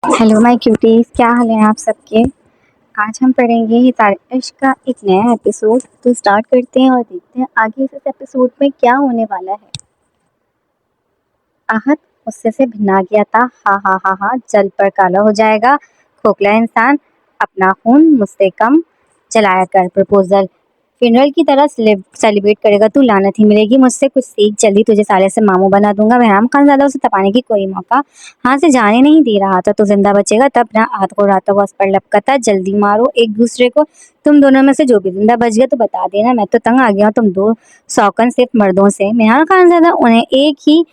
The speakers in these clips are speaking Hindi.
हेलो माय क्यूटीज, क्या हाल है आप सबके। आज हम पढ़ेंगे हिदायत इश्क का एक नया एपिसोड। तो स्टार्ट करते हैं और देखते हैं आगे इस एपिसोड में क्या होने वाला है। आहत गुस्से से भिना गया था। हा हा हा हा, जल पर काला हो जाएगा। खोखला इंसान, अपना खून मुझसे कम चलाया कर। प्रपोजल फ्यूनरल की तरह सेलिब्रेट करेगा तू, लानत ही मिलेगी मुझसे। कुछ सीख, जल्दी तुझे साले से मामू बना दूंगा। बहराम खान ज्यादा उसे तपाने की कोई मौका हाथ से जाने नहीं दे रहा था। तो जिंदा बचेगा तब ना। हाथ को उड़ाता हुआ उस पर लपका था। जल्दी मारो एक दूसरे को। तुम दोनों में से जो भी जिंदा बच गया तो बता देना। मैं तो तंग आ गया हूँ तुम दो शौकन सिर्फ मर्दों से। मेहरान खान ज्यादा उन्हें एक ही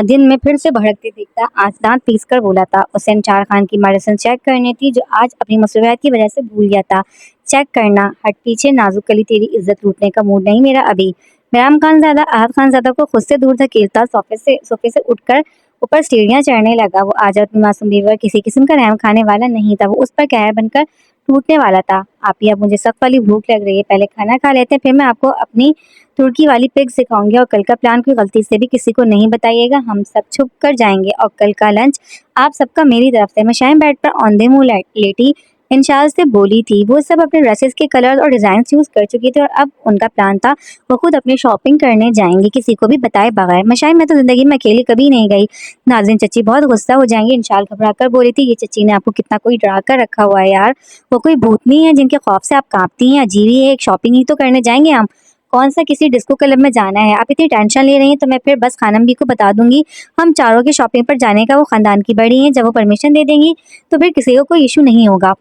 दिन में फिर से भड़कते देखता आज दांत पीस कर बोला था। उसे अंचार खान की मेडिसिन चेक करनी थी जो आज अपनी मसरूफियत की वजह से भूल गया था। चेक करना, हट पीछे, नाजुक कली, तेरी इज्जत लूटने का मूड नहीं मेरा अभी। बहराम खान ज्यादा आहत खान ज्यादा को खुद से दूर धकेलता सोफे से उठकर ऊपर सीढ़ियां चढ़ने लगा। वो आज अपनी मासूम बीवी पर किसी किस्म का रहम खाने वाला नहीं था। वो उस पर कहर बनकर टूटने वाला था। आप ही, अब मुझे सख्त वाली भूख लग रही है, पहले खाना खा लेते हैं, फिर मैं आपको अपनी तुर्की वाली पिग सिखाऊंगी। और कल का प्लान कोई गलती से भी किसी को नहीं बताइएगा। हम सब छुप कर जाएंगे और कल का लंच आप सबका मेरी तरफ से। मशाइम बेड पर औंधे मुंह लेटी इंशाल से बोली थी। वो सब अपने ड्रेसेस के कलर्स और डिजाइन चूज कर चुकी थी और अब उनका प्लान था वो खुद अपनी शॉपिंग करने जाएंगी, किसी को भी बताए बगैर। मशाइम, मैं तो जिंदगी में अकेली कभी नहीं गई। नाज़रीन चची बहुत गुस्सा हो जाएंगी। इंशाल घबरा कर बोली थी। ये चची ने आपको कितना कोई डरा कर रखा हुआ है यार। वो कोई भूतनी है जिनके खौफ से आप कांपती हैं। अजीब ही है, एक शॉपिंग ही तो करने जाएंगे हम। कौन सा किसी डिस्को क्लब में जाना है। आप इतनी टेंशन ले रही हैं तो मैं फिर बस खानम भी को बता दूंगी हम चारों की शॉपिंग पर जाने का। वो खानदान की बड़ी हैं, जब वो परमिशन दे देंगी तो फिर किसी को कोई इशू नहीं होगा।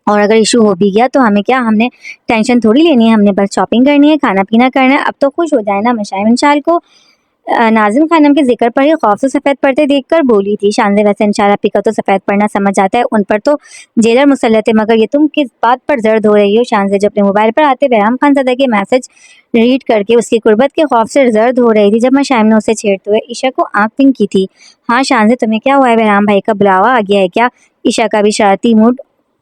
और अगर इशू हो भी गया तो हमें क्या, हमने टेंशन थोड़ी लेनी है, हमने बस शॉपिंग करनी है, खाना पीना करना है। अब तो खुश हो जाए ना। मशाइम इंशाल को नाज़िम खानम के जिक्र पर ही खौफ से सफ़ेद पर्दे देखकर बोली थी। शानज़े, वैसे इंशाल्लाह आपी का तो सफ़ेद पढ़ना समझ आता है, उन पर तो जेलर मुसल्लत है, मगर ये तुम किस बात पर जर्द हो रही हो। शानज़े जो अपने मोबाइल पर आते बहराम खान ज़ादा के मैसेज रीड करके उसकी कुर्बत के खौफ से जर्द हो रही थी जब मशाइम ने उसे छेड़ते हुए ईशा को आंख पिंक की थी। हाँ शानज़े, तुम्हें क्या हुआ है, बहराम भाई का बुलावा आ गया है क्या। ईशा का भी शरारती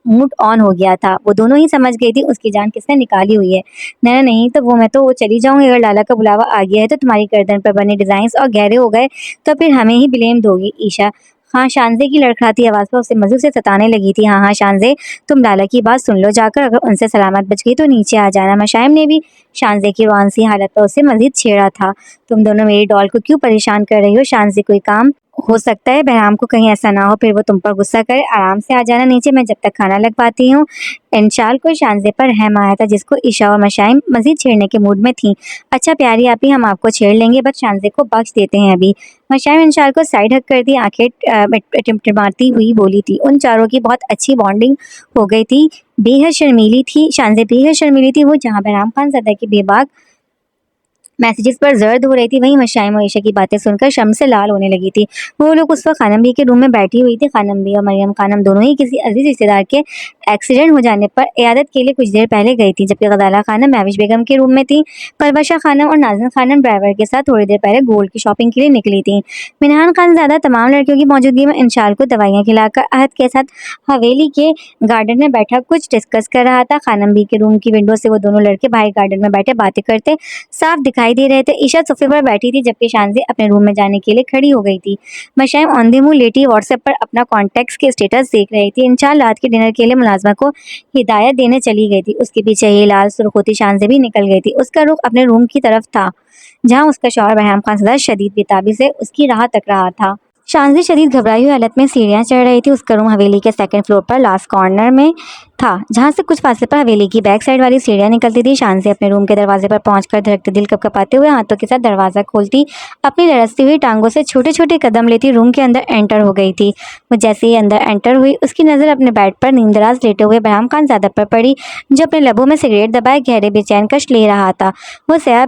मूड ऑन हो गया था। वो दोनों ही समझ गई थी उसकी जान किसने निकाली हुई है। नहीं नहीं, तो मैं तो चली जाऊंगी। अगर लाला का बुलावा आ गया है तो तुम्हारी गर्दन पर बने डिजाइन और गहरे हो गए तो फिर हमें ही ब्लेम दोगी। ईशा हाँ शानज़े की लड़खड़ाती आवाज़ पर उसे मज़े से सताने लगी थी। हाँ हाँ शानज़े, तुम लाला की बात सुन लो जाकर, अगर उनसे सलामत बच गई तो नीचे आ जाना। मशाइम ने भी शानज़े की रोआनसी हालत पर उसे मजीद छेड़ा था। तुम दोनों मेरी डॉल को क्यों परेशान कर रही हो। शानज़े, कोई काम हो सकता है बहराम को कहीं ऐसा ना हो फिर वो तुम पर गुस्सा करे। आराम से आ जाना नीचे, मैं जब तक खाना लगवाती हूँ। इंशाल को शानज़े पर रहम आया था जिसको ईशा और मशाइम मजीद छेड़ने के मूड में थी। अच्छा प्यारी आपी, हम आपको छेड़ लेंगे, बस शानज़े को बख्श देते हैं अभी। मशाइम इंशाल को साइड हक कर दी, आंखें टिमटिमाती हुई बोली थी। उन चारों की बहुत अच्छी बॉन्डिंग हो गई थी। बेहद शर्मीली थी शानज़े, बेहद शर्मीली थी वो। जहाँ बहराम खान ज़ादा की बेबाक मैसेजेस पर जर्द हो रही थी, वहीं मशाइम और ईशा की बातें सुनकर शर्म से लाल होने लगी थी। वो लोग उस वक्त खानम बी के रूम में बैठी हुई थी। खानम बी और मरियम खानम दोनों ही किसी अजीज रिश्तेदार के एक्सीडेंट हो जाने पर इयादत के लिए कुछ देर पहले गई थी, जबकि गजाला खानम महविश बेगम के रूम में थी। परवशा खानम और नाज़िन खानम ड्राइवर के साथ थोड़ी देर पहले गोल्ड की शॉपिंग के लिए निकली थी। मिनहान खान ज़्यादा तमाम लड़कियों की मौजूदगी में इंशाल को दवाइयाँ खिलाकर अहद के साथ हवेली के गार्डन में बैठा कुछ डिस्कस कर रहा था। खानम बी के रूम की विंडो से वो दोनों लड़के बाहर गार्डन में बैठे बातें करते साफ दिखाई दे रहे थे। ईशा सोफे पर बैठी थी जबकि शानज़े अपने रूम में जाने के लिए खड़ी हो गई थी। मशाइम औंधे मुंह लेटी व्हाट्सएप पर अपना कॉन्टैक्ट्स के स्टेटस देख रही थी। इंशाल्लाह रात के डिनर के लिए मुलाजमा को हिदायत देने चली गई थी। उसके पीछे ही लाल सुर्ख होती शानज़े भी निकल गई थी। उसका रुख अपने रूम की तरफ था जहाँ उसका शौहर बहराम खान सदा शदीद बेताबी से उसकी राह तक रहा था। शानज़े शदीद घबराई हुई हालत में सीढ़ियाँ चढ़ रही थी। उसका रूम हवेली के सेकंड फ्लोर पर लास्ट कॉर्नर में था, जहाँ से कुछ फासले पर हवेली की बैक साइड वाली सीढ़ियाँ निकलती थी। शानज़े अपने रूम के दरवाजे पर पहुंचकर धड़कते दिल कपकपाते हुए हाथों के साथ दरवाज़ा खोलती अपनी लड़सती हुई टांगों से छोटे छोटे कदम लेती रूम के अंदर एंटर हो गई थी। वो जैसे ही अंदर एंटर हुई उसकी नज़र अपने बेड पर नींदराज लेटे हुए बहराम खान ज़ादा पर पड़ी, जो अपने लबों में सिगरेट दबाए गहरे बेचैन कश ले रहा था। वो स्याह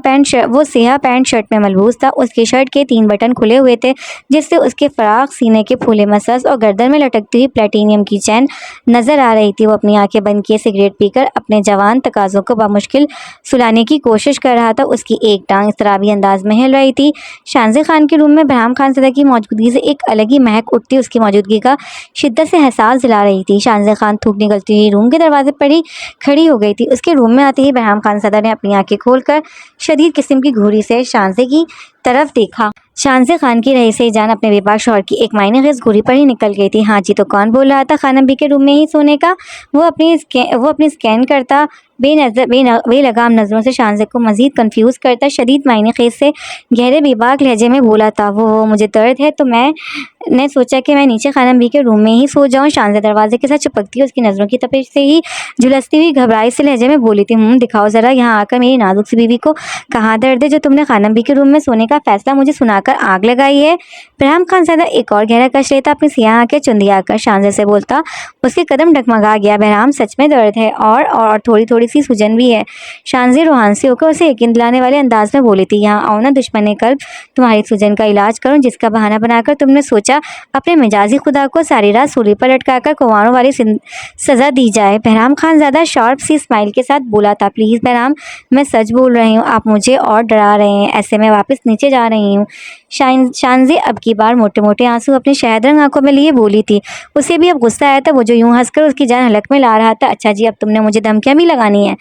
पैंट शर्ट में मलबूस था। उसकी शर्ट के 3 बटन खुले हुए थे जिससे उसके फराक सीने के फूले मसस और गर्दन में लटकती हुई प्लेटिनियम की चैन नजर आ रही थी। वो अपनी आंखें बंद किए सिगरेट पीकर अपने जवान तकाजों को बामुश्किल सुलाने की कोशिश कर रहा था। उसकी एक टांग इस्तराबी अंदाज में हिल रही थी। शानज़े खान के रूम में बहराम खान ज़ादा की मौजूदगी से एक अलग ही महक उठती उसकी मौजूदगी का शिद्दत से एहसास दिला रही थी। शानज़े खान थूक निकलती हुई रूम के दरवाजे पर ही खड़ी हो गई थी। उसके रूम में आते ही बहराम खान ज़ादा ने अपनी आंखें खोलकर शदीद किस्म की घूरी से शानज़े की तरफ देखा। शानज़े खान की रईस जान अपने बेबाक शौहर की एक मायने खेज घूरी पर ही निकल गई थी। हाँ जी, तो कौन बोल रहा था खानम बी के रूम में ही सोने का? वो अपनी स्कैन करता बेलगाम नज़रों से शानज़े को मज़ीद कन्फ्यूज़ करता शदीद मायने खेज से गहरे बेबाक लहजे में बोला था, वो मुझे दर्द है तो मैंने सोचा कि मैं नीचे खानम बी के रूम में ही सो जाऊँ। शानज़े दरवाजे के साथ चिपकती उसकी नज़रों की तपिश से ही झुलसती हुई घबराई से लहजे में बोली थी, दिखाओ ज़रा यहाँ आकर मेरी नाजुक सी बीवी को कहाँ दर्द है जो तुमने खानम बी के रूम में सोने का फैसला मुझे सुनाकर आग लगाई है। बहराम खान ज़्यादा एक और गहरा कश लेता अपनी सियाह आंखें चुंधियाकर शानज़े से बोलता, उसके कदम डगमगा गया। बहराम सच में दर्द है और थोड़ी थोड़ी सी सूजन भी है। शानज़े रूहान से होकर उसे यकीन दिलाने वाले अंदाज में बोली थी, यहाँ आओ ना दुश्मन कल्ब, तुम्हारी सूजन का इलाज करूँ जिसका बहाना बनाकर तुमने सोचा अपने मिजाजी खुदा को सारी रात सूली पर लटकाकर कुंवारों वाली सज़ा दी जाए। बहराम खान ज़्यादा शार्प सी स्माइल के साथ बोला था, प्लीज़ बहराम, मैं सच बोल रही हूँ, आप मुझे और डरा रहे हैं। ऐसे मैं वापस नीचे जा रही हूँ। शानज़े अब की बार मोटे मोटे आंसू अपनी शहद रंग आंखों में लिए बोली थी। उसे भी अब गुस्सा आया था, वो जो यूं हंसकर उसकी जान हलक में ला रहा था। अच्छा जी, अब तुमने मुझे धमकियां भी लगानी है?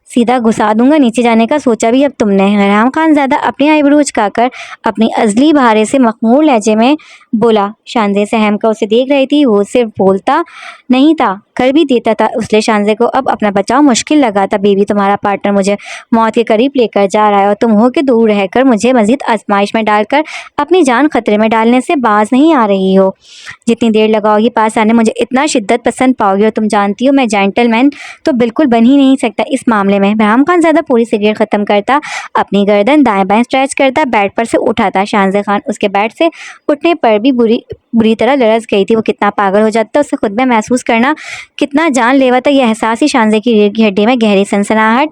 सीधा घुसा दूंगा, नीचे जाने का सोचा भी अब तुमने? बहराम खान ज़्यादा अपनी आईब्रो उचकाकर अपनी अजली बहारे से मखमूर लहजे में बोला। शानज़े सहम कर उसे देख रही थी, वो सिर्फ बोलता नहीं था, कर भी देता था। उसने शानज़े को अब अपना बचाव मुश्किल लगा था। बेबी, तुम्हारा पार्टनर मुझे मौत के करीब लेकर जा रहा है और तुम हो कि दूर रहकर मुझे मजीद आजमाइश में डालकर अपनी जान खतरे में डालने से बाज नहीं आ रही हो। जितनी देर लगाओगी पास आने मुझे इतना शिद्दत पसंद पाओगी, और तुम जानती हो मैं जेंटलमैन तो बिल्कुल बन ही नहीं सकता इस मामले में। बहराम खान ज़्यादा पूरी सिगरेट ख़त्म करता, अपनी गर्दन दाएं बाएं स्ट्रेच करता, बेड पर से उठा था। शानज़े खान उसके बेड से उठने पर भी बुरी तरह लरस गई थी। वो कितना पागल हो जाता उसे खुद में महसूस करना कितना जानलेवा था। यह एहसास ही शानज़े की रीढ़ की हड्डी में गहरी सनसनाहट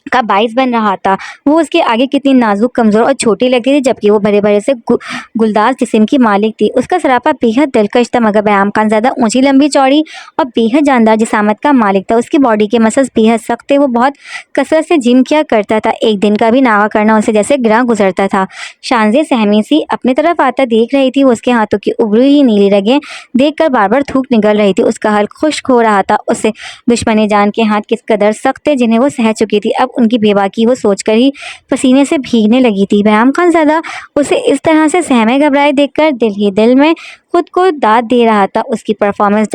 का बाइस बन रहा था। वो उसके आगे कितनी नाजुक, कमज़ोर और छोटी लगती थी, जबकि वो भरे भरे से गुलदार जिस्म की मालिक थी। उसका सरापा बेहद दिलकश था, मगर बहराम खान ज़्यादा ऊंची लंबी चौड़ी और बेहद जानदार जिसामत का मालिक था। उसकी बॉडी के मसल्स बेहद सख्त थे। वो बहुत कसरत से जिम किया करता था। एक दिन का भी नागा करना उसे जैसे गिरा गुजरता था। शानज़े सहमी सी अपनी तरफ आता देख रही थी। वो उसके हाथों की उभरी हुई नीली रगें देखकर बार बार थूक निकल रही थी। उसका हल्क खुश्क हो रहा था। उसे दुश्मन जान के हाथ किस कदर सख्त थे जिन्हें वो सह चुकी थी, अब उनकी बेबाकी वो सोचकर ही पसीने से भीगने लगी थी। बहराम खान ज़्यादा उसे इस तरह से सहमे घबराए देखकर दिल ही दिल में खुद को दाद दे रहा था। उसकी परफॉर्मेंस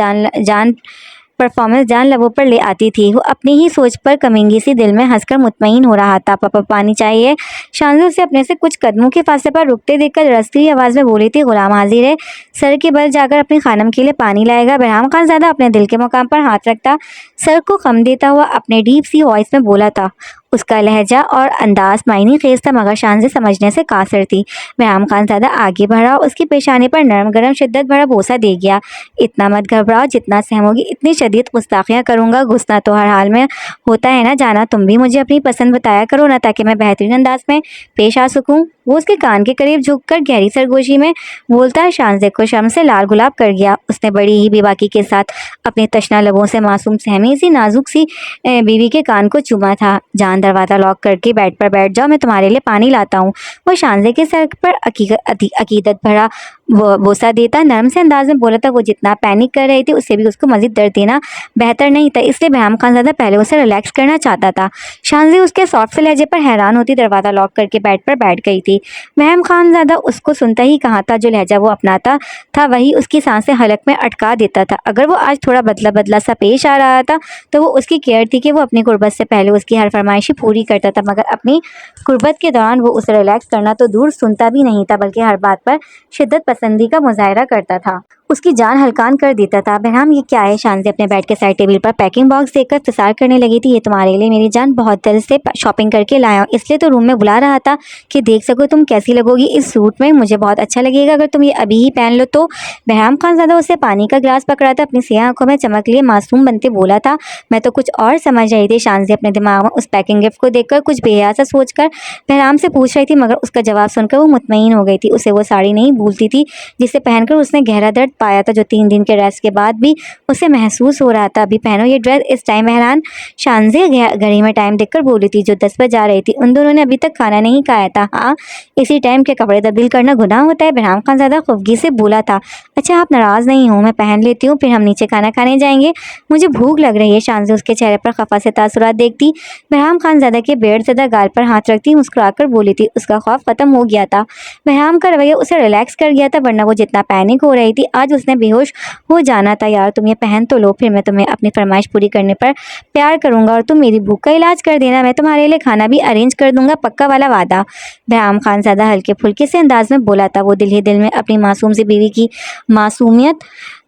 जान लबों पर ले आती थी। वो अपनी ही सोच पर कमिंगी सी दिल में हंसकर मुतमईन हो रहा था। पापा पानी चाहिए? शानज़े उसे अपने से कुछ कदमों के फासले पर रुकते देखकर रसती आवाज़ में बोली थी, गुलाम हाजिर है, सर के बल जाकर अपनी खानम के लिए पानी लाएगा। बहराम खान ज़्यादा अपने दिल के मुकाम पर हाथ रखता, सर को खम देता हुआ अपने डीप सी वॉइस में बोला था। उसका लहजा और अंदाज मायने खेज था, मगर शानज़े समझने से कासिर थी। बहराम खान ज़्यादा आगे बढ़ा, उसकी पेशानी पर नरम गरम शिद्दत भरा बोसा दे गया। इतना मत घबराओ, जितना सहमोगी इतनी शदीद गुस्ताखियाँ करूँगा। गुस्सा तो हर हाल में होता है ना जाना, तुम भी मुझे अपनी पसंद बताया करो ना, ताकि मैं बेहतरीन अंदाज में पेश आ सकूँ। वो उसके कान के करीब झुककर गहरी सरगोशी में बोलता शानज़े को शर्म से लाल गुलाब कर गया। उसने बड़ी ही बेबाकी के साथ अपने तशना लबों से मासूम सहमी सी नाजुक सी बीवी के कान को चूमा था। जान, दरवाज़ा लॉक करके बेड पर बैठ जाओ, मैं तुम्हारे लिए पानी लाता हूँ। वो शानज़े के सर पर अकीदत भरा बोसा देता नरम से अंदाज में बोला था। वो जितना पैनिक कर रही थी उससे भी उसको मजीद दर्द देना बेहतर नहीं था, इसलिए बहराम खान ज़्यादा पहले उसे रिलैक्स करना चाहता था। शानज़े उसके सॉफ्ट से लहजे पर हैरान होती दरवाज़ा लॉक करके बेड पर बैठ गई थी। बहराम खान ज़्यादा उसको सुनता ही कहा था, जो लहजा वो अपनाता था वही उसकी सांसें हलक में अटका देता था। अगर वो आज थोड़ा बदला बदला सा पेश आ रहा था तो वो उसकी केयर थी कि वो अपनी गुर्बत से पहले उसकी हर फरमाइशी पूरी करता था, मगर अपनी गुर्बत के दौरान वो उसे रिलैक्स करना तो दूर सुनता भी नहीं था, बल्कि हर बात पर शिद्दत पसंदी का मुजाहरा करता था। उसकी जान हल्कान कर देता था। बहराम, ये क्या है? शानज़े अपने बेड के साइड टेबल पर पैकिंग बॉक्स देखकर फिसार करने लगी थी। ये तुम्हारे लिए मेरी जान, बहुत दिल से शॉपिंग करके लाया हूँ, इसलिए तो रूम में बुला रहा था कि देख सको तुम कैसी लगोगी इस सूट में। मुझे बहुत अच्छा लगेगा अगर तुम ये अभी ही पहन लो तो। बहराम खान ज़्यादा उसे पानी का गिलास पकड़ा था, अपनी सियाह आंखों में चमक लिए मासूम बनते बोला था, मैं तो कुछ और समझ रही थी। शानज़े अपने दिमाग में उस पैकिंग गिफ्ट को देखकर कुछ बेहया सा सोचकर बहराम से पूछ रही थी, मगर उसका जवाब सुनकर वो मुतमईन हो गई थी। उसे वो साड़ी नहीं भूलती थी जिसे पहनकर उसने गहरा दर्द पाया था जो 3 दिन के रेस्ट के बाद भी उसे महसूस हो रहा था। अभी पहनो ये ड्रेस। इस टाइम बहरान शानजे घड़ी में टाइम देखकर बोली थी जो 10 बज आ रही थी। उन दोनों ने अभी तक खाना नहीं खाया था। हाँ, इसी टाइम के कपड़े तब्दील करना गुनाह होता है? बहराम खान ज़्यादा खफगी से बोला था। अच्छा, आप नाराज़ नहीं हो, मैं पहन लेती हूँ, फिर हम नीचे खाना खाने जाएंगे, मुझे भूख लग रही है। शानजे उसके चेहरे पर खफा से तासुरात देखती। बहराम खान ज़्यादा के बेड़ ज़्यादा गाल पर हाथ रखती मुस्कुराकर बोली थी। उसका खौफ खत्म हो गया था। बहराम का रवैया उसे रिलैक्स कर गया था, वरना वो जितना पैनिक हो रही थी आज उसने बेहोश हो जाना था। यार तुम ये पहन तो लो, फिर मैं तुम्हें अपनी फरमाइश पूरी करने पर प्यार करूंगा और तुम मेरी भूख का इलाज कर देना। मैं तुम्हारे लिए खाना भी अरेंज कर दूंगा, पक्का वाला वादा। बहराम खान ज़्यादा हल्के फुल्के से अंदाज में बोला था। वो दिल ही दिल में अपनी मासूम सी बीवी की मासूमियत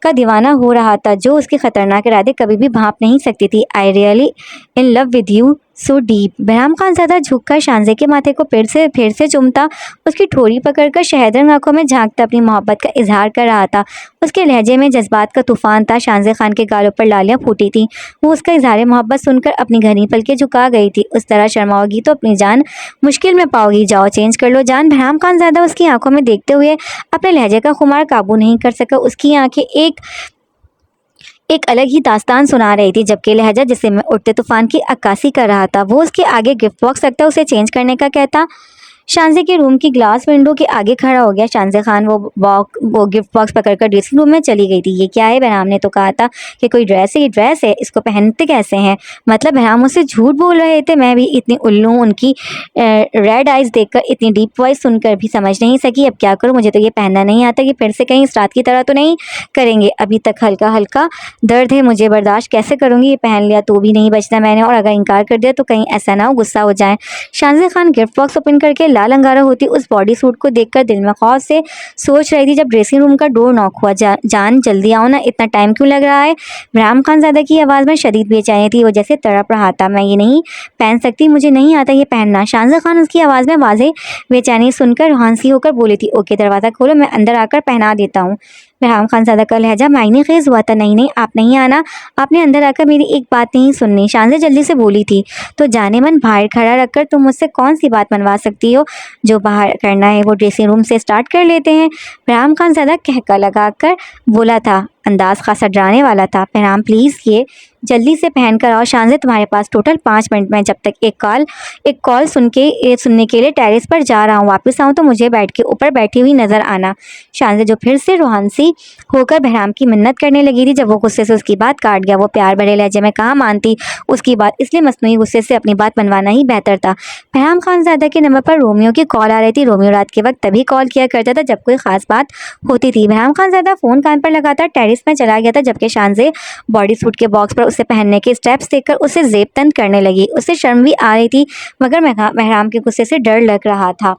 का दीवाना हो रहा था जो उसके खतरनाक इरादे कभी भी भांप नहीं सकती थी। I really in love with you so deep. Bahram Khan ज़्यादा झुककर शानजे के माथे को फिर से चूमता, उसकी ठोड़ी पकड़कर शहदरंग आंखों में झांकता अपनी मोहब्बत का इजहार कर रहा था। उसके लहजे में जज्बात का तूफान था। शानजे खान के गालों पर लालियां फूटी थी। वो उसका इजहार मोहब्बत सुनकर अपनी घनी पलकें झुका गई थी। उस तरह शर्माओगी तो अपनी जान मुश्किल में पाओगी, जाओ चेंज कर लो जान। बहराम खान ज़्यादा उसकी आंखों में देखते हुए अपने लहजे का खुमार काबू नहीं कर सका। उसकी आंखें एक अलग ही दास्तान सुना रही थी, जबकि लहजा जिसे मैं उठते तूफान की अक्कासी कर रहा था। वो उसके आगे गिफ्ट बॉक्स रखता, उसे चेंज करने का कहता। शानजे के रूम की ग्लास विंडो के आगे खड़ा हो गया। शानजे खान वो गिफ्ट बॉक्स पकड़कर ड्रेसिंग रूम में चली गई थी। ये क्या है? बहराम ने तो कहा था कि कोई ड्रेस है, ये ड्रेस है, इसको पहनते कैसे हैं? मतलब बहराम मुझसे झूठ बोल रहे थे। मैं भी इतनी उल्लू, उनकी रेड आइज देखकर, इतनी डीप वॉइस सुनकर भी समझ नहीं सकी। अब क्या करूँ? मुझे तो ये पहनना नहीं आता कि फिर से कहीं इस रात की तरह तो नहीं करेंगे। अभी तक हल्का हल्का दर्द है, मुझे बर्दाश्त कैसे करूँगी? ये पहन लिया तो भी नहीं बचना मैंने, और अगर इनकार कर दिया तो कहीं ऐसा ना हो गुस्सा हो जाए। शानजे खान गिफ्ट बॉक्स ओपन करके लाल अंगारा होती उस बॉडी सूट को देखकर दिल में खौफ से सोच रही थी। जब ड्रेसिंग रूम का डोर नॉक हुआ, जान जल्दी आओ ना, इतना टाइम क्यों लग रहा है? बहराम खान ज़्यादा की आवाज़ में शदीद बेचैनी थी। वो जैसे तड़प रहा था। मैं ये नहीं पहन सकती, मुझे नहीं आता ये पहनना। शानजे खान उसकी आवाज़ में वाज़ेह बेचैनी सुनकर हांसी होकर बोली थी। ओके, दरवाज़ा खोलो, मैं अंदर आकर पहना देता हूँ। बहराम खान ज़्यादा का लहजा मायने खेज हुआ था। नहीं नहीं, आप नहीं आना, आपने अंदर आकर मेरी एक बात नहीं सुननी। शानजे जल्दी से बोली थी। तो जाने मन बाहर खड़ा रखकर तुम मुझसे कौन सी बात मनवा सकती हो? जो बाहर करना है वो ड्रेसिंग रूम से स्टार्ट कर लेते हैं। बहराम खान ज़्यादा कहका लगाकर बोला था। अंदाज खासा डराने वाला था। बहराम प्लीज़ ये जल्दी से पहन कर आओ। शानजे तुम्हारे पास टोटल 5 मिनट में, जब तक एक कॉल सुनने के लिए टेरेस पर जा रहा हूँ। वापस आऊँ तो मुझे बेड के ऊपर बैठी हुई नजर आना। शानजे जो फिर से रूहानसी होकर बहराम की मिन्नत करने लगी थी, जब वो गुस्से से उसकी बात काट गया। वो प्यार भरे लहजे में कहाँ मानती उसकी बात, इसलिए मसनूई गुस्से से अपनी बात मनवाना ही बेहतर था। बहराम खान ज़्यादा के नंबर पर रोमियो की कॉल आ रही थी। रोमियो रात के वक्त तभी कॉल किया करता था जब कोई खास बात होती थी। बहराम खान ज़्यादा फ़ोन कान पर लगातार टेरिस में चला गया था, जबकि शानजे बॉडी सूट के बॉक्स पर उसे पहनने के स्टेप्स देखकर उसे जेब तंग करने लगी। उसे शर्म भी आ रही थी, मगर बहराम के गुस्से से डर लग रहा था।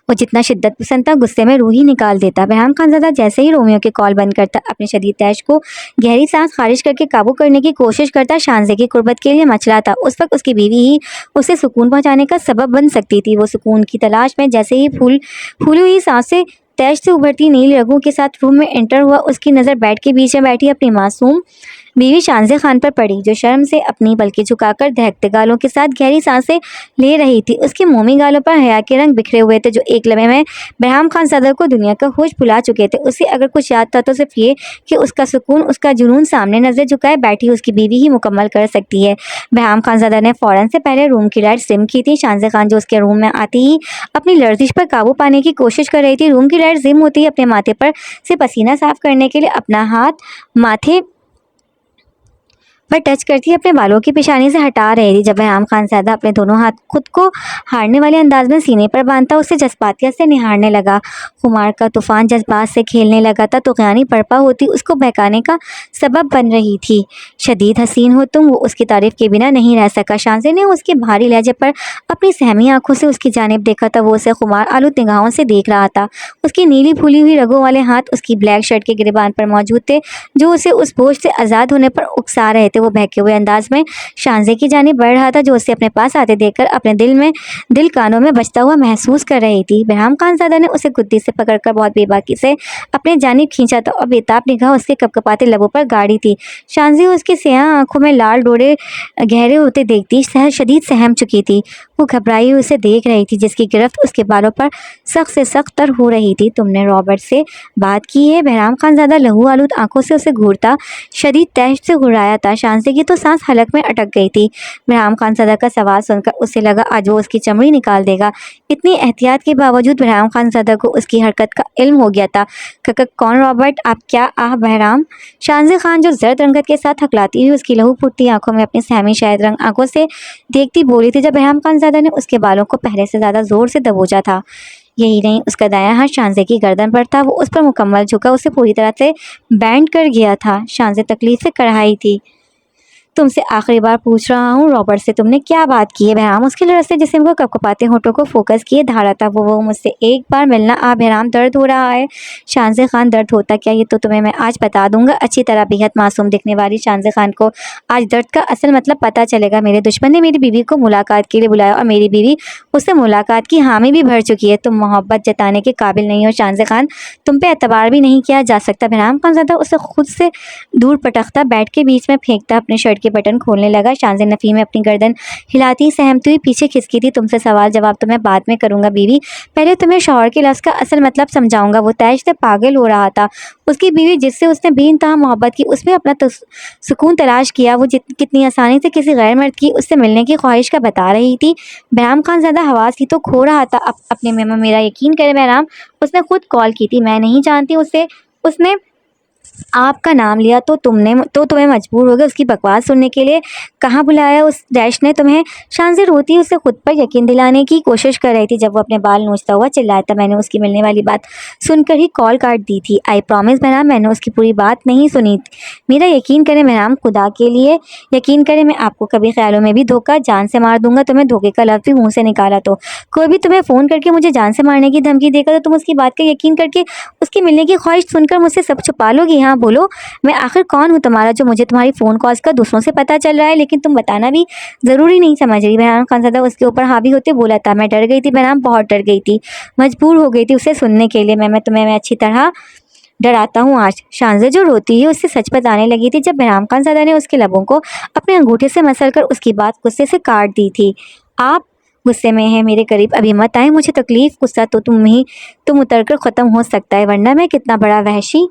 वो जितना शिद्दत पसंद था, गुस्से में रूह ही निकाल देता। बहराम खान ज़्यादा जैसे ही रोमियो की कॉल बंद करता, अपने शदीद तैश को गहरी सांस खारिज करके काबू करने की कोशिश करता। शानजे की कुर्बत के लिए मचला था। उस वक्त उसकी बीवी ही उसे सुकून पहुंचाने का सबब बन सकती थी। वो सुकून की तलाश में जैसे ही फूली हुई सांसें तैश से उभरती नीली रगों के साथ रूम में एंटर हुआ, उसकी नज़र बेड के बीच में बैठी अपनी मासूम बीवी शानजे खान पर पड़ी, जो शर्म से अपनी पलकें झुकाकर दहकते गालों के साथ गहरी सांसें ले रही थी। उसके मोमी गालों पर हया के रंग बिखरे हुए थे, जो एक लम्हे में बहराम खान सदर को दुनिया का होश भुला चुके थे। उसे अगर कुछ याद था तो सिर्फ ये कि उसका सुकून, उसका जुनून सामने नजर झुकाए बैठी उसकी बीवी ही मुकम्मल कर सकती है। बहराम खान ज़्यादा ने फ़ौरन से पहले रूम की लाइट डिम की थी। शानजे खान जो उसके रूम में आती ही अपनी लर्जिश पर काबू पाने की कोशिश कर रही थी। रूम की लाइट डिम होती ही अपने माथे पर से पसीना साफ करने के लिए अपना हाथ माथे पर टच करती अपने बालों की पेशानी से हटा रही थी। जब बहराम खान ज़्यादा अपने दोनों हाथ खुद को हारने वाले अंदाज में सीने पर बांधता, उसे जज्बातियत से निहारने लगा। खुमार का तूफान जज्बात से खेलने लगा था, तो क़यानी बरपा होती उसको बहकाने का सबब बन रही थी। शदीद हसीन हो तुम, वो उसकी तारीफ के बिना नहीं रह सका। शानजे ने उसके भारी लहजे पर अपनी सहमी आंखों से उसकी जानिब देखा था। वो उसे खुमार आलूद निगाहों से देख रहा था। उसकी नीली फूली हुई रगों वाले हाथ उसकी ब्लैक शर्ट के गिरेबान पर मौजूद थे, जो उसे उस बोझ से आज़ाद होने पर उकसा रहे थे। वो बहके हुए अंदाज में शानजे की जानिब बढ़ रहा था, जो उसे अपने पास आते देखकर अपने दिल कानों में बजता हुआ महसूस कर रही थी। बहराम खान ज़्यादा ने उसे गुद्दी से पकड़कर बहुत बेबाकी से अपने जानिब खींचा था, और बेताब निगाह उसके कपकपाते लबों पर गाड़ी थी। शानजे उसकी स्याह आंखों में लाल डोरे गहरे होते देखती शदीद सहम चुकी थी। वो घबराई हुई उसे देख रही थी, जिसकी गिरफ्त उसके बालों पर सख्त से सख्त तर हो रही थी। तुमने रॉबर्ट से बात की है? बहराम खानज़ादा लहू आलूद आंखों से उसे घूरता शदीद तेज से घुराया था। शांसे की तो सांस हलक में अटक गई थी। बहराम खानज़ादा का सवाल सुनकर उसे लगा आज वो उसकी चमड़ी निकाल देगा। इतनी एहतियात के बावजूद बहराम खानज़ादा को उसकी हरकत का इल्म हो गया था। कौन रॉबर्ट? आप क्या? आह बहराम। शांजे खान जो जर्द रंगत के साथ हकलाती हुई उसकी लहू फूटती आंखों में अपनी सहमी शायद रंग आंखों से देखती बोली थी जब बहराम खानज़ादा ने उसके बालों को पहले से ज़्यादा जोर से दबोचा था। यही नहीं, उसका दायां हाथ शांजे की गर्दन पर था। वो उस पर मुकम्मल झुका, उसे पूरी तरह से बैंड कर गया था। शांजे तकलीफ से कड़ाई थी। तुमसे आखिरी बार पूछ रहा हूँ रॉबर्ट से तुमने क्या बात की है? बहराम उसके लड़से जिस्म को कपकपाते होठों को फोकस किए धारा था। वो मुझसे एक बार मिलना। आ बहराम, दर्द हो रहा है? शांजे खान, दर्द होता क्या ये तो तुम्हें मैं आज बता दूंगा अच्छी तरह। बेहद मासूम दिखने वाली शांजे खान को आज दर्द का असल मतलब पता चलेगा। मेरे दुश्मन ने मेरी बीवी को मुलाकात के लिए बुलाया और मेरी बीवी उससे मुलाकात की हामी भी भर चुकी है। तुम मोहब्बत जताने के काबिल नहीं हो शांजे खान, तुम पे एतबार भी नहीं किया जा सकता। बहराम खानज़ादा उसे खुद से दूर पटकता बेड के बीच में फेंकता अपने शर्ट के बटन खोलने लगा। शांजे नफ़ी में अपनी गर्दन हिलाती सहमती हुई पीछे खिसकी थी। तुमसे सवाल जवाब तो मैं बाद में करूंगा बीवी, पहले तुम्हें शौहर के लफ्ज़ का असल मतलब समझाऊंगा। वो तैश से पागल हो रहा था। उसकी बीवी जिससे उसने बेइंतहा मोहब्बत की, उसमें अपना सुकून तलाश किया। वो कितनी आसानी से किसी गैर मर्द की उससे मिलने की ख्वाहिश का बता रही थी। बहराम खानज़ादा हवास की तो खो रहा था अपने में। मेरा यकीन करे बहराम, उसने खुद कॉल की थी। मैं नहीं जानती उसे। उसने आपका नाम लिया तो तुम्हें मजबूर हो गए उसकी बकवास सुनने के लिए। कहाँ बुलाया उस डैश ने तुम्हें? शांजे रोती उसे खुद पर यकीन दिलाने की कोशिश कर रही थी जब वो अपने बाल नोचता हुआ चिल्लाया था। मैंने उसकी मिलने वाली बात सुनकर ही कॉल काट दी थी। आई प्रॉमिस बहराम, मैंने उसकी पूरी बात नहीं सुनी। मेरा यकीन करें बहराम, खुदा के लिए यकीन करें, मैं आपको कभी ख्यालों में भी धोखा जान से मार दूंगा। तुम्हें धोखे का लफ्ज़ भी मुँह से निकाला तो कोई भी तुम्हें फ़ोन करके मुझे जान से मारने की धमकी देगा तो तुम उसकी बात का यकीन करके उसकी मिलने की ख्वाहिश सुनकर मुझसे सब छुपा लोगी? हाँ बोलो, मैं आखिर कौन हूँ तुम्हारा जो मुझे तुम्हारी फ़ोन कॉल्स का दूसरों से पता चल रहा है? लेकिन तुम बताना भी ज़रूरी नहीं समझ रही। बहराम खानज़ादा उसके ऊपर हावी होते बोला था। मैं डर गई थी बहराम, बहुत डर गई थी। मजबूर हो गई थी उसे सुनने के लिए। मैं तुम्हें मैं अच्छी तरह डराता हूँ आज। शांजे जो रोती है उससे सच बताने लगी थी जब बहराम खानज़ादा ने उसके लबों को अपने अंगूठे से मसलकर उसकी बात गुस्से से काट दी थी। आप गुस्से में हैं? मेरे करीब अभी मत आए, मुझे तकलीफ गुस्सा तो तुम उतर कर ख़त्म हो सकता है, वरना मैं कितना बड़ा वहशी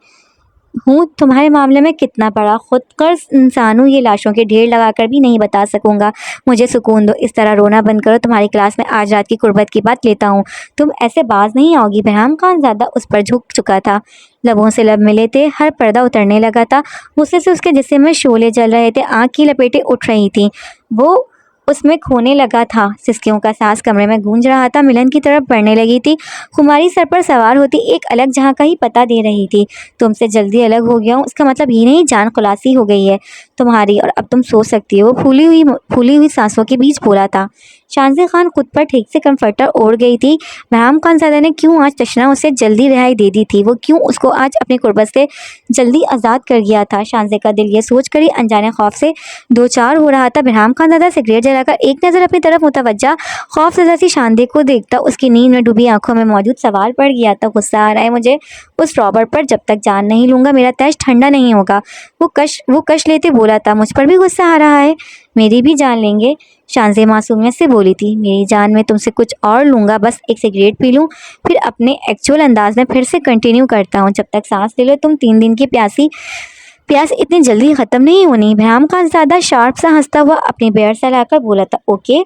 हूँ तुम्हारे मामले में, कितना बड़ा खुदगर्ज़ इंसान हूँ, ये लाशों के ढेर लगाकर भी नहीं बता सकूँगा। मुझे सुकून दो, इस तरह रोना बंद करो। तुम्हारी क्लास में आज रात की कुर्बत की बात लेता हूँ, तुम ऐसे बाज नहीं आओगी। बहराम खानज़ादा उस पर झुक चुका था। लबों से लब मिले थे, हर पर्दा उतरने लगा था। गुस्से से उसके जिस्म में शोले जल रहे थे, आँख की लपेटें उठ रही थीं। वो उसमें खोने लगा था। सिसकियों का सांस कमरे में गूंज रहा था। मिलन की तरफ बढ़ने लगी थी। खुमारी सर पर सवार होती एक अलग जहाँ का ही पता दे रही थी। तुमसे जल्दी अलग हो गया हूँ उसका मतलब ये नहीं जान खुलासी हो गई है तुम्हारी और अब तुम सो सकती हो। फूली हुई सांसों के बीच बोला था। शांजे खान खुद पर ठीक से कंफर्टर ओढ़ गई थी। बहराम खानज़ादा ने क्यों आज तशना उसे जल्दी रिहाई दे दी थी? वो क्यों उसको आज अपनी कुर्बत से जल्दी आज़ाद कर गया था? शांजे का दिल ये सोच कर ही अनजाने खौफ से दो चार हो रहा था। बहराम खानज़ादा सिगरेट जलाकर एक नज़र अपनी तरफ मुतवज्जा खौफज़दा सी शांजे को देखता उसकी नींद में डूबी आंखों में मौजूद सवाल पड़ गया था। गुस्सा आ रहा है मुझे उस रॉबर्ट पर, जब तक जान नहीं लूँगा मेरा तैश ठंडा नहीं होगा। वो कश लेते बोला था। मुझ पर भी गुस्सा आ रहा है? मेरी भी जान लेंगे? शांजे मासूमियत से बोली थी। मेरी जान में तुमसे कुछ और लूँगा, बस एक सिगरेट पी लूँ, फिर अपने एक्चुअल अंदाज में फिर से कंटिन्यू करता हूँ। जब तक सांस ले लो तुम 3 दिन की प्यास इतनी जल्दी ख़त्म नहीं होनी। बहराम खानज़ादा शार्प सा हंसता हुआ अपनी बेयर सहलाकर बोला था। ओके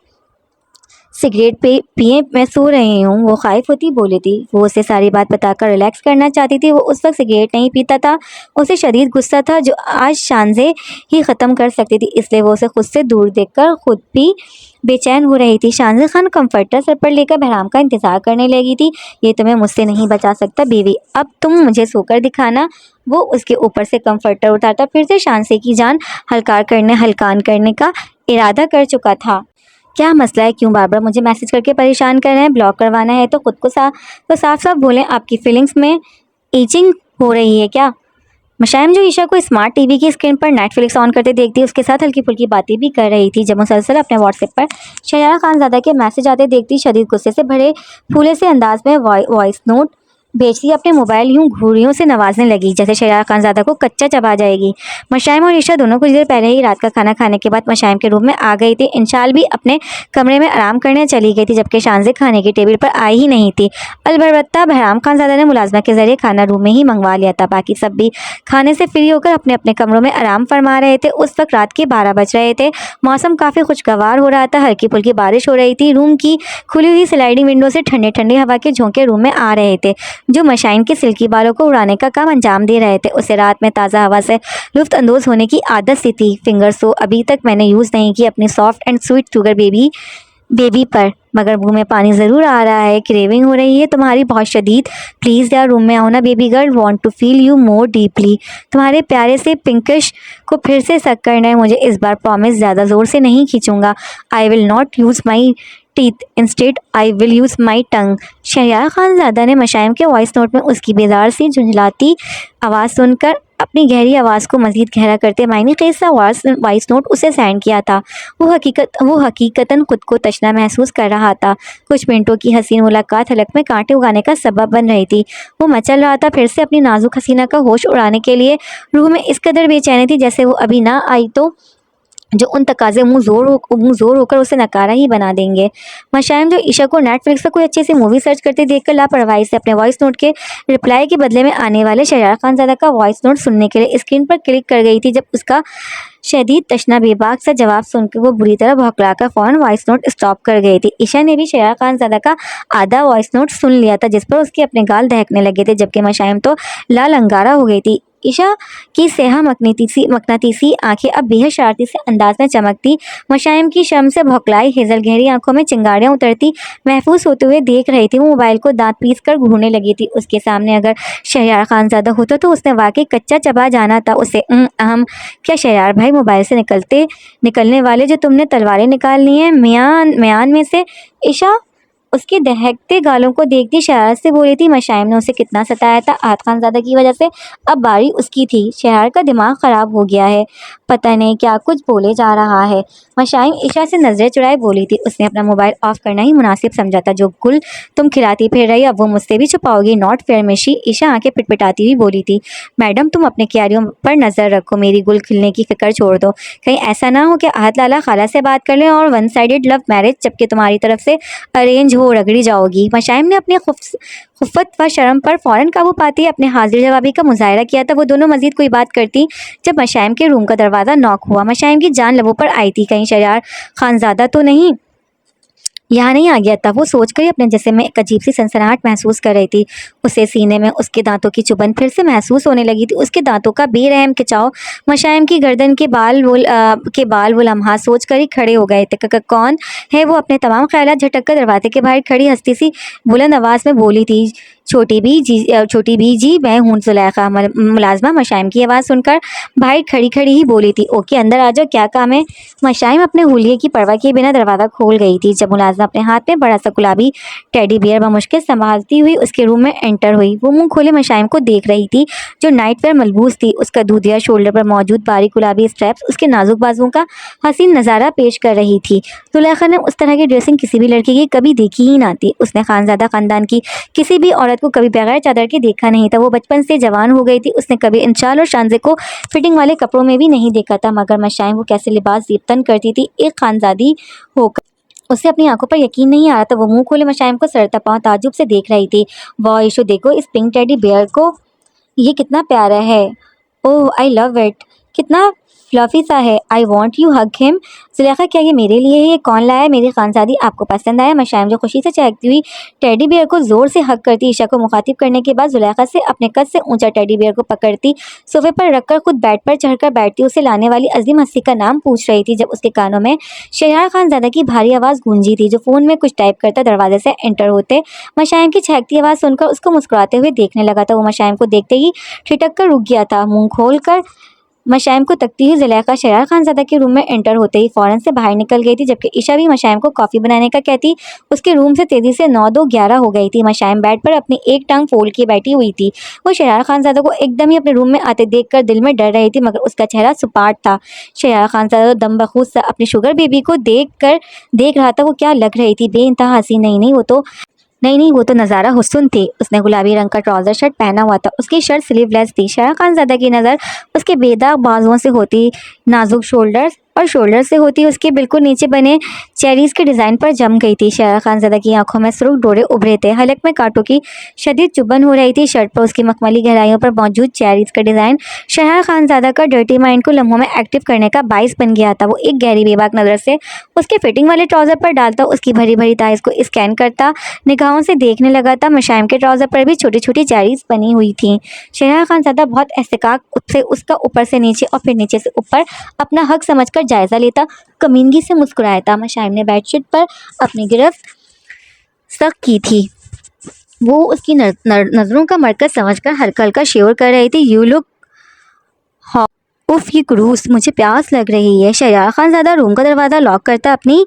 सिगरेट पिए, मैं सो रही हूँ। वो खाइफ होती बोली थी। वो उसे सारी बात बताकर रिलैक्स करना चाहती थी। वो उस वक्त सिगरेट नहीं पीता था। उसे शदीद गुस्सा था जो आज शांजे ही ख़त्म कर सकती थी, इसलिए वो उसे खुद से दूर देखकर खुद भी बेचैन हो रही थी। शांजे खान कंफर्टर सर पर लेकर बहराम का इंतज़ार करने लगी थी। ये तुम्हें मुझसे नहीं बचा सकता बीवी, अब तुम मुझे सोकर दिखाना। वो उसके ऊपर से कंफर्टर उतारता फिर से शांजे की जान हल्कान करने का इरादा कर चुका था। क्या मसला है? क्यों बार बार मुझे मैसेज करके परेशान कर रहे हैं? ब्लॉक करवाना है तो खुद को साफ साफ बोलें। आपकी फीलिंग्स में ईचिंग हो रही है क्या? मशाइम जो ईशा को स्मार्ट टीवी की स्क्रीन पर नेटफ्लिक्स ऑन करते देखती उसके साथ हल्की फुल्की बातें भी कर रही थी, जब मुसलसल अपने व्हाट्सएप पर शहजादा खानज़ादा के मैसेज आते देखती शदीद गुस्से से भरे फूले से अंदाज में वॉइस नोट बेचती अपने मोबाइल यूं घूरियों से नवाजने लगी जैसे शहरयार खानजादा को कच्चा चबा जाएगी। मशाइम और ईशा दोनों कुछ देर पहले ही रात का खाना खाने के बाद मशाइम के रूम में आ गई थी। इंशाल भी अपने कमरे में आराम करने चली गई थी, जबकि शानज़े खाने की टेबल पर आई ही नहीं थी। अलबत्ता बहराम खानजादा ने मुलाजमा के जरिए खाना रूम में ही मंगवा लिया था। बाकी सब भी खाने से फ्री होकर अपने अपने कमरों में आराम फरमा रहे थे। उस वक्त रात के 12 बज रहे थे। मौसम काफ़ी खुशगवार हो रहा था। हल्की फुल्की बारिश हो रही थी। रूम की खुली हुई स्लाइडिंग विंडो से ठंडे ठंडे हवा के झोंके रूम में आ रहे थे, जो मशाइन के सिल्की बालों को उड़ाने का काम अंजाम दे रहे थे। उसे रात में ताज़ा हवा से लुफ्त अंदोज होने की आदत सी थी। फिंगर्स तो अभी तक मैंने यूज़ नहीं की अपनी soft and sweet sugar baby पर, मगर मुंह में पानी ज़रूर आ रहा है। क्रेविंग हो रही है तुम्हारी बहुत शदीद। प्लीज़ यार रूम में आओ ना baby girl, want to feel you more deeply. तुम्हारे प्यारे से पिंकिश को फिर से सक करना है मुझे इस बार। प्रॉमिस ज़्यादा ज़ोर से नहीं खींचूंगा। I will not use my teeth, instead I will use my tongue. Shahryar Khanzada ने मशाइम के वॉइस नोट में उसकी बेजार सी झुंझलाती आवाज़ सुनकर अपनी गहरी आवाज़ को मज़ीद गहरा करते मायने खेज सा वॉइस नोट उसे सेंड किया था। वो हकीकतन खुद को तशना महसूस कर रहा था। कुछ मिनटों की हसीन मुलाकात हलक में कांटे उगाने का सबब बन रही थी। वो मचल रहा था फिर से अपनी नाजुक हसीना का होश उड़ाने के लिए। रूह में इस कदर बेचैनी थी जैसे वो अभी ना आई तो जो उन तकाजे मुंह जोर होकर उसे नकारा ही बना देंगे। मशाइम जो ईशा को नेटफ्लिक्स पर कोई अच्छी सी मूवी सर्च करते देखकर लापरवाही से अपने वॉइस नोट के रिप्लाई के बदले में आने वाले शहरयार खानज़ादा का वॉइस नोट सुनने के लिए स्क्रीन पर क्लिक कर गई थी, जब उसका शदीद तशना बेबाक सा जवाब सुनकर वो बुरी तरह भौंकलाकर फ़ौरन वॉइस नोट स्टॉप कर गई थी। ईशा ने भी शहरयार खानज़ादा का आधा वॉइस नोट सुन लिया था, जिस पर उसके अपने गाल दहकने लगे थे, जबकि मशाइम तो लाल अंगारा हो गई थी। ईशा की सेहा मकनातीसी आंखें अब बेहद शरारती से अंदाज में चमकती। मशाइम की शर्म से भौकलाई हेजल गहरी आंखों में चिंगारियां उतरती महफूज होते हुए देख रही थी। वो मोबाइल को दांत पीस कर घूरने लगी थी। उसके सामने अगर शहरयार खानज़ादा होता तो उसने वाकई कच्चा चबा जाना था। उसे अहम क्या शहरयार भाई, मोबाइल से निकलने वाले जो तुमने तलवारें निकाल ली हैं म्यान में से। ईशा उसके दहकते गालों को देखती शरारत से बोली थी। मशाइम ने उसे कितना सताया था आहत खानज़ादा की वजह से, अब बारी उसकी थी। शहरयार का दिमाग ख़राब हो गया है, पता नहीं क्या कुछ बोले जा रहा है। मशाइम ईशा से नज़रें चुराए बोली थी। उसने अपना मोबाइल ऑफ करना ही मुनासिब समझा था। जो गुल तुम खिलाती फिर रही अब वो मुझसे भी छुपाओगी, नॉट फेयर मिशी। ईशा आंखें पिटपिटाती हुई बोली थी। मैडम तुम अपने क्यारियों पर नज़र रखो, मेरी गुल खिलने की फिक्र छोड़ दो। कहीं ऐसा ना हो कि आहत लाला खाला से बात कर लें और वन साइडेड लव मैरिज जबकि तुम्हारी तरफ से अरेंज हो रगड़ी जाओगी। मशाइम ने अपने खुफ़्फ़त व शर्म पर फ़ौरन काबू पाते ही अपने हाजिर जवाबी का मुजाहरा किया था। वो दोनों मज़ीद कोई बात करती जब मशाइम के रूम का दरवाज़ा नॉक हुआ। मशाइम की जान लबों पर आई थी, कहीं शहरयार खानज़ादा तो नहीं यहाँ नहीं आ गया था। वो सोचकर ही अपने जिस्म में एक अजीब सी सनसनाहट महसूस कर रही थी। उसे सीने में उसके दांतों की चुभन फिर से महसूस होने लगी थी। उसके दांतों का बेरहम खिंचाव मशाइम की गर्दन के बाल वो लम्हा सोच कर ही खड़े हो गए थे। कौन है वो? अपने तमाम ख्यालात झटक कर दरवाजे के बाहर खड़ी हस्ती सी बुलंद आवाज़ में बोली थी। छोटी बी जी मैं हूँ जुलेखा। मुलाजमा मशाइम की आवाज़ सुनकर बाहर खड़ी खड़ी ही बोली थी। ओके अंदर आ जाओ, क्या काम है? मशाइम अपने हुलिये की परवाह किए बिना दरवाज़ा खोल गई थी। जब मुलाजमा अपने हाथ में बड़ा सा गुलाबी टेडी बियर बमुश्किल संभालती हुई उसके रूम में एंटर हुई। वो मुंह खोले मशाइम को देख रही थी, जो नाइट वेयर मलबूस थी। उसका दूधिया शोल्डर पर मौजूद बारीक गुलाबी स्ट्रैप्स उसके नाजुक बाजुओं का हसीन नज़ारा पेश कर रही थी। जुलेखा ने उस तरह की ड्रेसिंग किसी भी लड़की की कभी देखी ही ना थी। उसने खानज़ादा ख़ानदान की किसी भी औरत को कभी बगैर चादर के देखा नहीं था। वो बचपन से जवान हो गई थी। उसने कभी इंशाल और शानज़े को फिटिंग वाले कपड़ों में भी नहीं देखा था, मगर मशाइम वो कैसे लिबास ज़ीबतन करती थी एक खानज़ादी होकर उसे अपनी आंखों पर यकीन नहीं आ रहा था। वो मुंह खोले मशाइम को सर तपांव ताज्जुब से देख रही थी। वाह ईशो, देखो इस पिंक टेडी बियर को, ये कितना प्यारा है। ओह आई लव इट, कितना फ्लफी सा है। I want you hug him. Zulekha क्या ये मेरे लिए है? ये कौन लाया है? मेरी खानसादी आपको पसंद आया? मशाइम जो खुशी से चहकती हुई टेडी बियर को जोर से हग करती ईशा को मुखातिब करने के बाद जुलेखा से अपने कद से ऊंचा टेडी बियर को पकड़ती सोफे पर रखकर खुद बेड पर चढ़कर बैठती उसे लाने वाली अजीम हस्ती का नाम पूछ रही थी, जब उसके कानों में शहरयार खानज़ादा की भारी आवाज़ गूंजी थी, जो फ़ोन में कुछ टाइप करता दरवाजे से एंटर होते मशाइम की चहकती आवाज़ सुनकर उसको मुस्कुराते हुए देखने लगा था। वो मशाइम को देखते ही ठिठक कर रुक गया था। मुंह खोल कर मशाइम को तकती हुई जुलेखा शहरयार खानज़ादा के रूम में एंटर होते ही फ़ौरन से बाहर निकल गई थी, जबकि ईशा भी मशाइम को कॉफ़ी बनाने का कहती उसके रूम से तेज़ी से 9-2-11 हो गई थी। मशाइम बेड पर अपनी एक टांग फोल्ड किए बैठी हुई थी। वो शहरयार खानज़ादा को एकदम ही अपने रूम में आते देखकर दिल में डर रही थी, मगर उसका चेहरा सुपाट था। शहरयार खानज़ादा दम बखूद सा अपनी शुगर बेबी को देख रहा था। वो क्या लग रही थी, बेइंतहा हसीन। नहीं वो तो नहीं नहीं, वो तो नज़ारा हुस्न थी। उसने गुलाबी रंग का ट्राउज़र शर्ट पहना हुआ था। उसकी शर्ट स्लीवलेस थी। शायरा खानज़ादा की नज़र उसके बेदाग बाजुओं से होती नाजुक शोल्डर्स और शोल्डर से होती उसके बिल्कुल नीचे बने चेरीज़ के डिज़ाइन पर जम गई थी। शायरा खानज़ादा की आंखों में सुर्ख डोरे उभरे थे। हलक में कांटों की शदीद चुभन हो रही थी। शर्ट पर उसकी मखमली गहराइयों पर मौजूद चेरीज़ का डिज़ाइन शायरा खानज़ादा का डर्टी माइंड को लम्हों में एक्टिव करने का बाइस बन गया था। वो एक गहरी बेबाक नज़र से उसके फिटिंग वाले ट्राउज़र पर डालता, उसकी भरी भरी थाइज़ को स्कैन करता, निगाहों से देखने लगा था। मशाइम के ट्राउज़र पर भी छोटी छोटी चेरीज़ बनी हुई थी। शायरा खानज़ादा बहुत एहतिकाक से उसका ऊपर से नीचे और फिर नीचे से ऊपर अपना हक समझकर जायज़ा लेता, कमीनगी से मुस्कुराया था। मशाइम ने बेडशीट पर अपनी गिरफ्त सख्त की थी। वो उसकी नज़रों का मरकज़ समझकर हल्का हल्का शेवर कर रही थी। You look hot. उफ ये क्रूस, मुझे प्यास लग रही है। शायरा खानज़ादा रूम का दरवाज़ा लॉक करता अपनी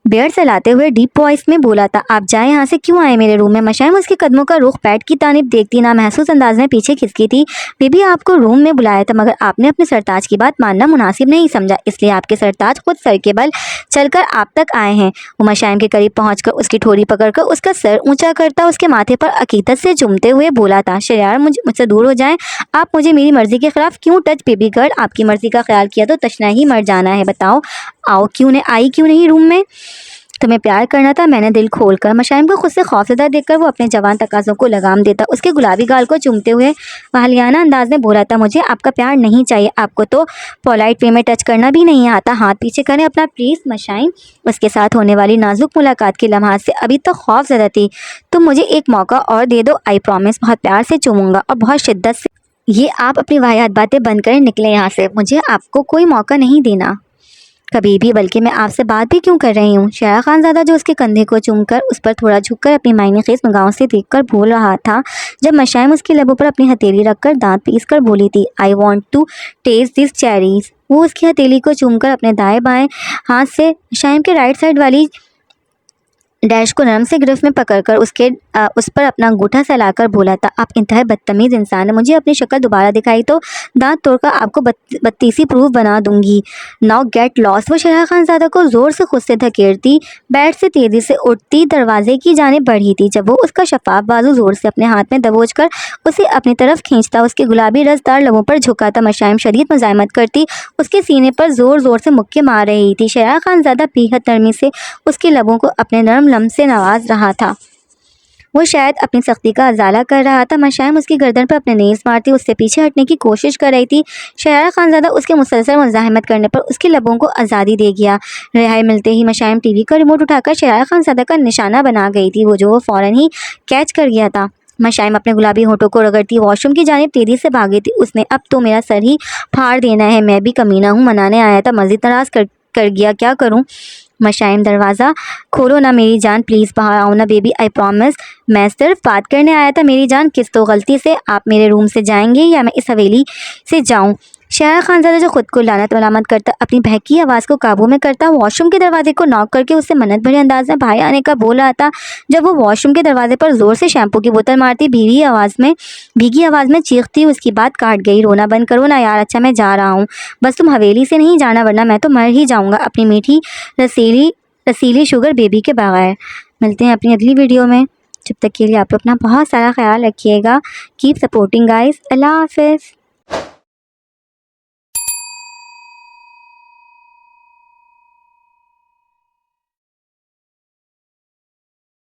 बेड चलाते हुए डीप वॉइस में बोला था, आप जाए यहाँ से, क्यों आए मेरे रूम में? मशाइम उसके कदमों का रुख पैट की तानीब देखती ना महसूस अंदाज में पीछे खिसकी थी। बेबी आपको रूम में बुलाया था, मगर आपने अपने सरताज की बात मानना मुनासिब नहीं समझा, इसलिए आपके सरताज खुद सर के बल चलकर आप तक आए हैं। वो मशाइम के करीब पहुंचकर उसकी ठोड़ी पकड़कर उसका सर ऊंचा करता उसके माथे पर अकीदत से चूमते हुए बोला था, शरियार मुझसे दूर हो जाएं। आप मुझे मेरी मर्जी के खिलाफ क्यों टच बेबी गर्ल? आपकी मर्जी का ख्याल किया तो तशना ही मर जाना है। बताओ आई क्यों नहीं रूम में? तुम्हें प्यार करना था, मैंने दिल खोलकर। मशाइम को खुद से खौफजदा देखकर वो अपने जवान तकाज़ों को लगाम देता, उसके गुलाबी गाल को चूमते हुए वाहियाना अंदाज में बोला था, मुझे आपका प्यार नहीं चाहिए, आपको तो पोलाइट वे में टच करना भी नहीं आता। हाथ पीछे करें अपना प्लीज़। मशाइम उसके साथ होने वाली नाजुक मुलाकात के लम्हात से अभी तक खौफजदा थी। तुम मुझे एक मौका और दे दो, आई प्रॉमिस, बहुत प्यार से चूमूंगा और बहुत शिद्दत से। ये आप अपनी वाहियात बातें बंद करें, निकले यहाँ से, मुझे आपको कोई मौका नहीं देना कभी भी, बल्कि मैं आपसे बात भी क्यों कर रही हूँ? शायरा खानज़ादा जो उसके कंधे को चूमकर उस पर थोड़ा झुककर अपनी मायने खेज निगाहों से देखकर बोल रहा था, जब मशाइम उसके लबों पर अपनी हथेली रखकर दांत पीस कर बोली थी, I want to taste this cherries. वो उसकी हथेली को चूमकर अपने दाएं बाएं हाथ से मशाइम के राइट साइड वाली डैश को नरम से गिरफ्त में पकड़कर उस पर अपना अंगूठा सहलाकर बोला था, आप इंतहा बदतमीज़ इंसान है, मुझे अपनी शक्ल दोबारा दिखाई तो दांत तोड़कर आपको बत्तीसी प्रूफ बना दूंगी। Now get loss. वो शायरा खानज़ादा को ज़ोर से खुद से धकेलती बेड से तेज़ी से उठती दरवाजे की जानिब बढ़ी थी, जब वो उसका शफाफ बाजू ज़ोर से अपने हाथ में दबोच कर उसे अपनी तरफ खींचता, उसके गुलाबी रसदार लबों पर झुकाता। मशाइम शदीद मुज़ाहमत करती उसके सीने पर ज़ोर ज़ोर से मुक्के मार रही थी। शायरा खानज़ादा बेहद नरमी से उसके लबों को अपने नरम लम से नवाज रहा था। वो शायद अपनी सख्ती का अजाला कर रहा था। मशाइम उसकी गर्दन पर अपने नेज़ मारती उससे पीछे हटने की कोशिश कर रही थी। शायरा खानज़ादा उसके मुसलसल मुज़ाहमत करने पर उसके लबों को आज़ादी दे गया। रिहाई मिलते ही मशाइम टीवी का रिमोट उठाकर शायरा खानज़ादा का निशाना बना गई थी, वो फ़ौरन ही कैच कर गया था। मशाइम अपने गुलाबी होठों को रगड़ती वॉशरूम की जानिब तेज़ी से भागी थी। उसने अब तो मेरा सर ही फाड़ देना है, मैं भी कमीना हूँ, मनाने आया था, मज़ीद नाराज़ कर गया, क्या करूँ? मशाइम दरवाज़ा खोलो ना मेरी जान, प्लीज़ बाहर आओ ना बेबी, आई प्रॉमिस, मैं सिर्फ बात करने आया था मेरी जान, किस तो गलती से आप मेरे रूम से जाएंगे या मैं इस हवेली से जाऊं? शायरा खानज़ादा जो खुद को लानत मलामत करता अपनी बहकी आवाज़ को काबू में करता वॉशरूम के दरवाजे को नॉक करके उससे मन्नत भरे अंदाज में बाहर आने का बोल रहा था, जब वो वॉशरूम के दरवाजे पर ज़ोर से शैम्पू की बोतल मारती भीगी आवाज़ में चीखती उसकी बात काट गई, रोना बंद करो ना यार, अच्छा मैं जा रहा हूँ, बस तुम हवेली से नहीं जाना वरना मैं तो मर ही जाऊँगा अपनी मीठी रसीली शुगर बेबी के बगैर। मिलते हैं अपनी अगली वीडियो में, जब तक के लिए आप अपना बहुत सारा ख्याल रखिएगा। कीप सपोर्टिंग गाइस, अल्लाह हाफिज़।